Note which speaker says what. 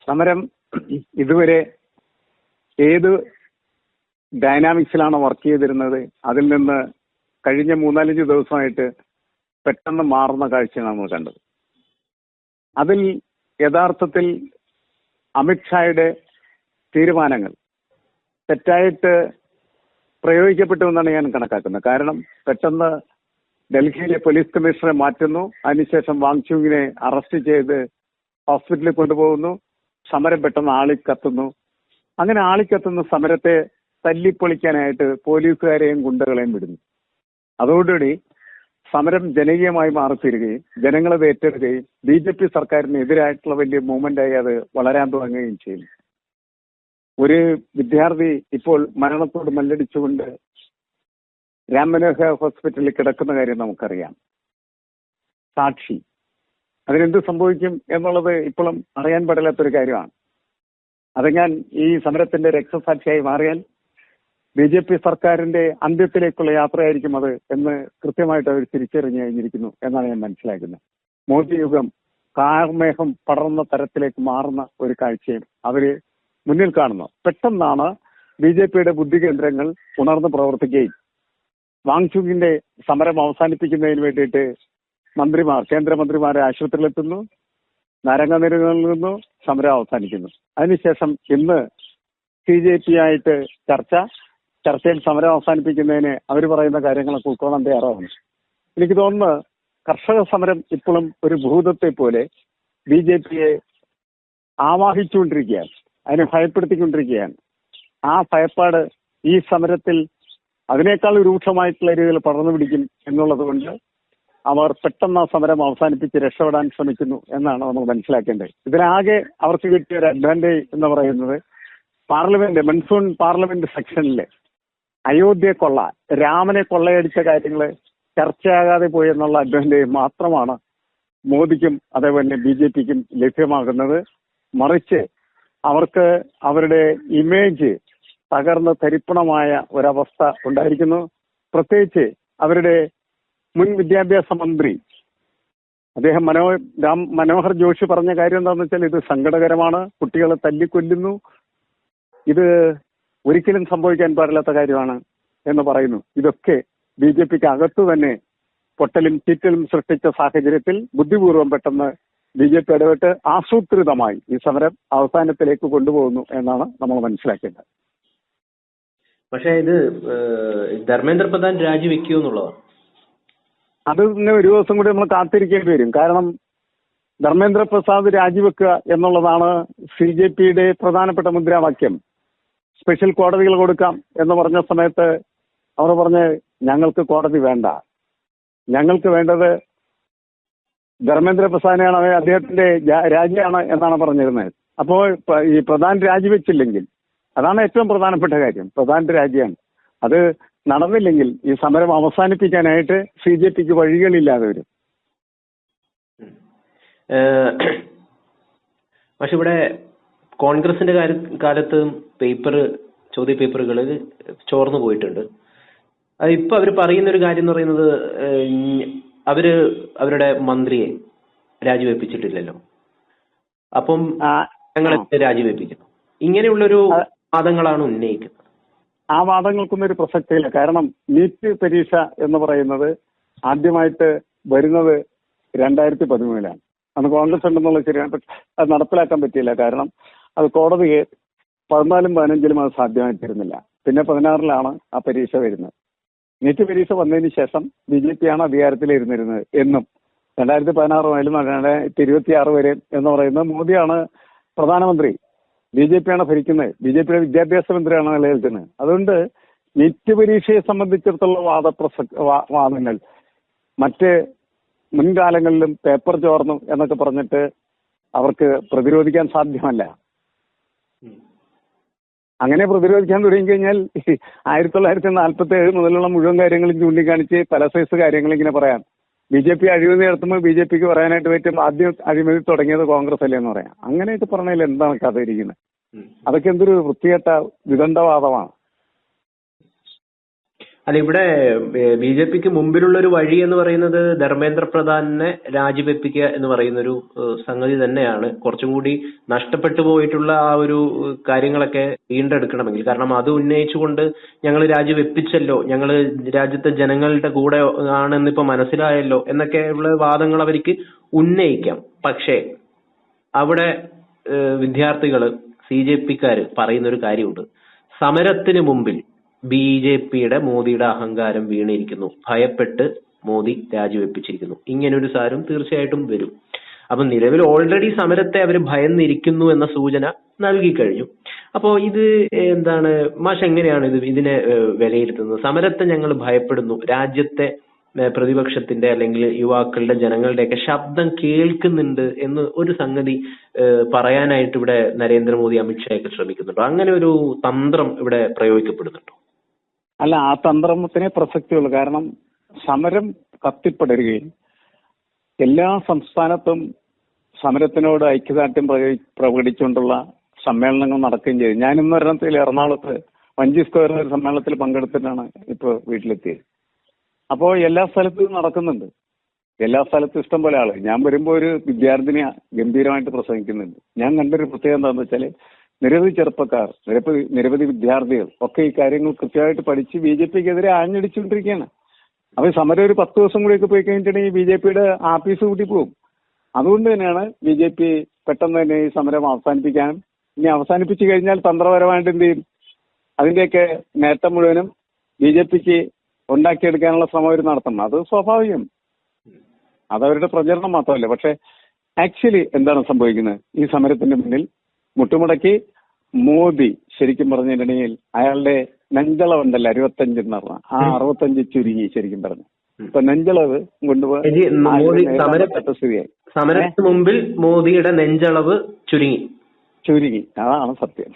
Speaker 1: സമരം ഇതുവരെ ഏത് ഡൈനാമിക്സിലാണ് വർക്ക് ചെയ്തിരുന്നത്, അതിൽ നിന്ന് കഴിഞ്ഞ 3-4 ദിവസമായിട്ട് പെട്ടെന്ന് മാറുന്ന കാഴ്ചയാണ് നമ്മൾ കണ്ടത്. അതിൽ യഥാർത്ഥത്തിൽ അമിത്ഷായുടെ തീരുമാനങ്ങൾ തെറ്റായിട്ട് പ്രയോഗിക്കപ്പെട്ടു എന്നാണ് ഞാൻ കണക്കാക്കുന്നത്. കാരണം പെട്ടെന്ന് ഡൽഹിയിലെ പോലീസ് കമ്മീഷണറെ മാറ്റുന്നു, അതിനുശേഷം വാങ്ചുങ്ങിനെ അറസ്റ്റ് ചെയ്ത് ഹോസ്പിറ്റലിൽ കൊണ്ടുപോകുന്നു, സമരം പെട്ടെന്ന് ആളിക്കത്തുന്നു. അങ്ങനെ ആളിക്കത്തുന്ന സമരത്തെ തല്ലിപ്പൊളിക്കാനായിട്ട് പോലീസുകാരെയും ഗുണ്ടകളെയും വിടുന്നു. അതോടുകൂടി സമരം ജനകീയമായി മാറിത്തീരുകയും ജനങ്ങളത് ഏറ്റെടുക്കുകയും BJP സർക്കാരിന് എതിരായിട്ടുള്ള വലിയ മൂവ്മെന്റായി അത് വളരാൻ തുടങ്ങുകയും ചെയ്യുന്നു. ഒരു വിദ്യാർത്ഥി ഇപ്പോൾ മരണത്തോട് മല്ലടിച്ചുകൊണ്ട് രാം മനോഹർ ഹോസ്പിറ്റലിൽ കിടക്കുന്ന കാര്യം നമുക്കറിയാം. സാക്ഷി, അതിനെന്ത് സംഭവിക്കും എന്നുള്ളത് ഇപ്പോഴും അറിയാൻ പാടില്ലാത്തൊരു കാര്യമാണ്. അതെങ്ങാൻ ഈ സമരത്തിന്റെ രക്തസാക്ഷിയായി മാറിയാൽ BJP സർക്കാരിന്റെ അന്ത്യത്തിലേക്കുള്ള യാത്രയായിരിക്കും അത് എന്ന് കൃത്യമായിട്ട് അവർ തിരിച്ചറിഞ്ഞു കഴിഞ്ഞിരിക്കുന്നു എന്നാണ് ഞാൻ മനസ്സിലാക്കുന്നത്. മോദി യുഗം കാർമേഘം പടർന്ന തരത്തിലേക്ക് മാറുന്ന ഒരു കാഴ്ചയും അവര് മുന്നിൽ കാണുന്നു. പെട്ടെന്നാണ് BJPയുടെ ബുദ്ധി കേന്ദ്രങ്ങൾ ഉണർന്ന് പ്രവർത്തിക്കുകയും വാങ്ചുങ്ങിന്റെ സമരം അവസാനിപ്പിക്കുന്നതിന് വേണ്ടിയിട്ട് കേന്ദ്രമന്ത്രിമാരെ ആശുപത്രിയിലെത്തുന്നു, നരങ്ങനീര് നൽകുന്നു, സമരം അവസാനിക്കുന്നു. അതിനുശേഷം ഇന്ന് CJP ആയിട്ട് ചർച്ചയിൽ സമരം അവസാനിപ്പിക്കുന്നതിന് അവർ പറയുന്ന കാര്യങ്ങളൊക്കെ ഉൾക്കൊള്ളാൻ തയ്യാറാവുന്നു. എനിക്ക് തോന്നുന്നു കർഷക സമരം ഇപ്പോഴും ഒരു ഭൂതത്തെ പോലെ BJPയെ ആവാഹിച്ചുകൊണ്ടിരിക്കുകയാണ്, അതിനെ ഭയപ്പെടുത്തിക്കൊണ്ടിരിക്കുകയാണ്. ആ ഭയപ്പാട് ഈ സമരത്തിൽ അതിനേക്കാൾ രൂക്ഷമായിട്ടുള്ള രീതിയിൽ പടർന്നു പിടിക്കും എന്നുള്ളത് കൊണ്ട് അവർ പെട്ടെന്ന് ആ സമരം അവസാനിപ്പിച്ച് രക്ഷപ്പെടാൻ ശ്രമിക്കുന്നു എന്നാണ് നമ്മൾ മനസ്സിലാക്കേണ്ടത്. ഇതിനാകെ അവർക്ക് കിട്ടിയ ഒരു അഡ്വാൻറ്റേജ് എന്ന് പറയുന്നത് മൺസൂൺ പാർലമെന്റ് സെക്ഷനിലെ അയോധ്യ കൊള്ള, രാമനെ കൊള്ളയടിച്ച കാര്യങ്ങൾ ചർച്ചയാകാതെ പോയി എന്നുള്ള അഡ്വാൻറ്റേജ് മാത്രമാണ് മോദിക്കും അതേപോലെ BJPക്കും ലഭ്യമാകുന്നത്. മറിച്ച് അവർക്ക് അവരുടെ ഇമേജ് തകർന്ന് തരിപ്പണമായ ഒരവസ്ഥ ഉണ്ടായിരിക്കുന്നു. പ്രത്യേകിച്ച് അവരുടെ മുൻ വിദ്യാഭ്യാസ മന്ത്രി അദ്ദേഹം രാം മനോഹർ ജോഷി പറഞ്ഞ കാര്യം എന്താണെന്ന് വെച്ചാൽ ഇത് സങ്കടകരമാണ്, കുട്ടികളെ തല്ലിക്കൊല്ലുന്നു, ഇത് ഒരിക്കലും സംഭവിക്കാൻ പാടില്ലാത്ത കാര്യമാണ് എന്ന് പറയുന്നു. ഇതൊക്കെ BJPക്ക് അകത്തു തന്നെ പൊട്ടലും ചീറ്റലും സൃഷ്ടിച്ച സാഹചര്യത്തിൽ ബുദ്ധിപൂർവ്വം പെട്ടെന്ന് BJP ഇടപെട്ട് ആസൂത്രിതമായി ഈ സമരം അവസാനത്തിലേക്ക് കൊണ്ടുപോകുന്നു എന്നാണ് നമ്മൾ മനസ്സിലാക്കേണ്ടത്.
Speaker 2: പക്ഷേ ഇത് ധർമ്മേന്ദ്ര പ്രധാൻ രാജിവെക്കൂ എന്നുള്ളതാണ്.
Speaker 1: അത് പിന്നെ ഒരു ദിവസം കൂടി നമ്മൾ കാത്തിരിക്കേണ്ടി വരും. കാരണം ധർമ്മേന്ദ്ര പ്രസാദ് രാജിവെക്കുക എന്നുള്ളതാണ് CJPയുടെ പ്രധാനപ്പെട്ട മുദ്രാവാക്യം. സ്പെഷ്യൽ കോടതികൾ കൊടുക്കാം എന്ന് പറഞ്ഞ സമയത്ത് അവർ പറഞ്ഞ് ഞങ്ങൾക്ക് കോടതി വേണ്ട, ഞങ്ങൾക്ക് വേണ്ടത് ധർമ്മേന്ദ്ര പ്രസാദിനെയാണ്, അദ്ദേഹത്തിന്റെ രാജിയാണ് എന്നാണ് പറഞ്ഞിരുന്നത്. അപ്പോൾ ഈ പ്രധാൻ രാജിവെച്ചില്ലെങ്കിൽ, അതാണ് ഏറ്റവും പ്രധാനപ്പെട്ട കാര്യം, പ്രധാന്റെ രാജിയാണ്. അത് നടന്നില്ലെങ്കിൽ ഈ സമരം അവസാനിപ്പിക്കാനായിട്ട് CJPക്ക് വഴികളില്ലാതെ വരും.
Speaker 2: പക്ഷെ ഇവിടെ കോൺഗ്രസിന്റെ കാലത്ത് ചോദ്യ പേപ്പറുകൾ ചോർന്നു പോയിട്ടുണ്ട്. ഇപ്പൊ അവർ പറയുന്ന ഒരു കാര്യം എന്ന് പറയുന്നത് അവരുടെ മന്ത്രിയെ രാജിവെപ്പിച്ചിട്ടില്ലല്ലോ, അപ്പം ഞങ്ങളെ രാജിവെപ്പിക്കുന്നു, ഇങ്ങനെയുള്ളൊരു വാദങ്ങളാണ് ഉന്നയിക്കുന്നത്.
Speaker 1: ആ വാദങ്ങൾക്കൊന്നും ഒരു പ്രസക്തിയില്ല. കാരണം നീറ്റ് പരീക്ഷ എന്ന് പറയുന്നത് ആദ്യമായിട്ട് വരുന്നത് 2013 അന്ന് കോൺഗ്രസ് ഉണ്ടെന്നുള്ള ശരിയാണ്. പക്ഷെ അത് നടപ്പിലാക്കാൻ പറ്റിയില്ല. കാരണം അത് കോടതിയെ 14-15 അത് സാധ്യമായിട്ടിരുന്നില്ല. പിന്നെ 16 ആ പരീക്ഷ വരുന്നത്. നീറ്റ് പരീക്ഷ വന്നതിന് ശേഷം BJP ആണ് അധികാരത്തിലിരുന്നിരുന്നത് എന്നും 2016 മുതലും 2026 വരെ എന്ന് പറയുന്നത് മോദിയാണ് പ്രധാനമന്ത്രി, BJP ആണ് ഭരിക്കുന്നത്, BJPയുടെ വിദ്യാഭ്യാസ മന്ത്രിയാണ് നിലനിൽക്കുന്നത്. അതുകൊണ്ട് നീറ്റ് പരീക്ഷയെ സംബന്ധിച്ചിടത്തോളം വാദങ്ങൾ മറ്റ് മുൻകാലങ്ങളിലും പേപ്പർ ചോർന്നു എന്നൊക്കെ പറഞ്ഞിട്ട് അവർക്ക് പ്രതിരോധിക്കാൻ സാധ്യമല്ല. അങ്ങനെ പ്രതിരോധിക്കാൻ തുടങ്ങിക്കഴിഞ്ഞാൽ 1947 മുതലുള്ള മുഴുവൻ കാര്യങ്ങളും ചൂണ്ടിക്കാണിച്ച് പല സൈസ് കാര്യങ്ങൾ ഇങ്ങനെ പറയാം. BJP അഴിമതി നടത്തുമ്പോൾ BJPക്ക് പറയാനായിട്ട് പറ്റും ആദ്യം അഴിമതി തുടങ്ങിയത് കോൺഗ്രസ് അല്ലേ എന്ന് പറയാം. അങ്ങനെയൊക്കെ പറഞ്ഞാൽ എന്താണ് കഥ ഇരിക്കുന്നത്? അതൊക്കെ എന്തൊരു വൃത്തികെട്ട വിദണ്ഡവാദമാണ്.
Speaker 2: അല്ല, ഇവിടെ ബി.ജെ.പിക്ക് മുമ്പിലുള്ള ഒരു വഴി എന്ന് പറയുന്നത് ധർമ്മേന്ദ്ര പ്രധാനെ രാജിവെപ്പിക്കുക എന്ന് പറയുന്ന ഒരു സംഗതി തന്നെയാണ്. കുറച്ചും കൂടി നഷ്ടപ്പെട്ടു പോയിട്ടുള്ള ആ ഒരു കാര്യങ്ങളൊക്കെ വീണ്ടെടുക്കണമെങ്കിൽ, കാരണം അത് ഉന്നയിച്ചുകൊണ്ട് ഞങ്ങൾ രാജിവെപ്പിച്ചല്ലോ, ഞങ്ങൾ രാജ്യത്തെ ജനങ്ങളുടെ കൂടെ ആണെന്നിപ്പോ മനസ്സിലായല്ലോ എന്നൊക്കെയുള്ള വാദങ്ങൾ അവർക്ക് ഉന്നയിക്കാം. പക്ഷേ അവിടെ വിദ്യാർത്ഥികള്, CJP-ക്കാര് പറയുന്ന ഒരു കാര്യമുണ്ട്. സമരത്തിന് മുമ്പിൽ ബി.ജെ.പിയുടെ മോദിയുടെ അഹങ്കാരം വീണിരിക്കുന്നു, ഭയപ്പെട്ട് മോദി രാജിവെപ്പിച്ചിരിക്കുന്നു. ഇങ്ങനൊരു സാരം തീർച്ചയായിട്ടും വരും. അപ്പൊ നിലവിൽ ഓൾറെഡി സമരത്തെ അവർ ഭയന്നിരിക്കുന്നു എന്ന സൂചന നൽകി കഴിഞ്ഞു. അപ്പോ ഇത് എന്താണ് മാഷ്, എങ്ങനെയാണ് ഇതിനെ വിലയിരുത്തുന്നത്? സമരത്തെ ഞങ്ങൾ ഭയപ്പെടുന്നു, രാജ്യത്തെ പ്രതിപക്ഷത്തിന്റെ അല്ലെങ്കിൽ യുവാക്കളുടെ, ജനങ്ങളുടെയൊക്കെ ശബ്ദം കേൾക്കുന്നുണ്ട് എന്ന് ഒരു സംഗതി പറയാനായിട്ട് ഇവിടെ നരേന്ദ്രമോദി, അമിത്ഷായൊക്കെ ശ്രമിക്കുന്നുണ്ടോ? അങ്ങനെ ഒരു തന്ത്രം ഇവിടെ പ്രയോഗിക്കപ്പെടുന്നുണ്ടോ?
Speaker 1: അല്ല, ആ തന്ത്രത്തിനെ പ്രസക്തിയുള്ളൂ. കാരണം സമരം കത്തിപ്പടരുകയും എല്ലാ സംസ്ഥാനത്തും സമരത്തിനോട് ഐക്യദാർഢ്യം പ്രകടിച്ചുകൊണ്ടുള്ള സമ്മേളനങ്ങൾ നടക്കുകയും ചെയ്തു. ഞാൻ ഇന്ന് ഒരെണ്ണത്തിൽ എറണാകുളത്ത് വഞ്ചി സ്ക്വയറിൽ ഒരു സമ്മേളനത്തിൽ പങ്കെടുത്തിട്ടാണ് ഇപ്പോൾ വീട്ടിലെത്തിയത്. അപ്പോൾ എല്ലാ സ്ഥലത്തും നടക്കുന്നുണ്ട്, എല്ലാ സ്ഥലത്തും ഇഷ്ടം പോലെ ആള്. ഞാൻ വരുമ്പോൾ ഒരു വിദ്യാർത്ഥിനിയെ ഗംഭീരമായിട്ട് പ്രസംഗിക്കുന്നുണ്ട്. ഞാൻ കണ്ടൊരു പ്രത്യേകത എന്താണെന്ന് വെച്ചാൽ നിരവധി ചെറുപ്പക്കാർ, നിരവധി വിദ്യാർത്ഥികൾ ഒക്കെ ഈ കാര്യങ്ങൾ കൃത്യമായിട്ട് പഠിച്ച് BJP-ക്കെതിരെ ആഞ്ഞടിച്ചുകൊണ്ടിരിക്കുകയാണ്. അപ്പൊ സമരം ഒരു 10 ദിവസം കൂടിയൊക്കെ പോയി കഴിഞ്ഞിട്ടുണ്ടെങ്കിൽ BJP-യുടെ ആഫീസ് കൂട്ടി പോകും. അതുകൊണ്ട് തന്നെയാണ് BJP പെട്ടെന്ന് തന്നെ ഈ സമരം അവസാനിപ്പിക്കാനും, ഇനി അവസാനിപ്പിച്ചു കഴിഞ്ഞാൽ തന്ത്രപരമായിട്ട് എന്ത് ചെയ്യും, അതിന്റെയൊക്കെ നേട്ടം മുഴുവനും BJP-ക്ക് ഉണ്ടാക്കിയെടുക്കാനുള്ള ശ്രമം അവർ നടത്തണം. അത് സ്വാഭാവികം, അതവരുടെ പ്രചരണം മാത്രമല്ല. പക്ഷെ ആക്ച്വലി എന്താണ് സംഭവിക്കുന്നത്? ഈ സമരത്തിന്റെ മുന്നിൽ മുട്ടുമുടക്കി മോദി ശരിക്കും പറഞ്ഞിട്ടുണ്ടെങ്കിൽ അയാളുടെ നെഞ്ചളവുണ്ടല്ലോ 65 എന്ന് പറഞ്ഞ ആ 65 ചുരുങ്ങി. ശരിക്കും പറഞ്ഞു ഇപ്പൊ നെഞ്ചളവ് കൊണ്ടുപോയി
Speaker 2: സമരത്തിന് മുമ്പിൽ മോദിയുടെ നെഞ്ചളവ് ചുരുങ്ങി.
Speaker 1: അതാണ് സത്യം.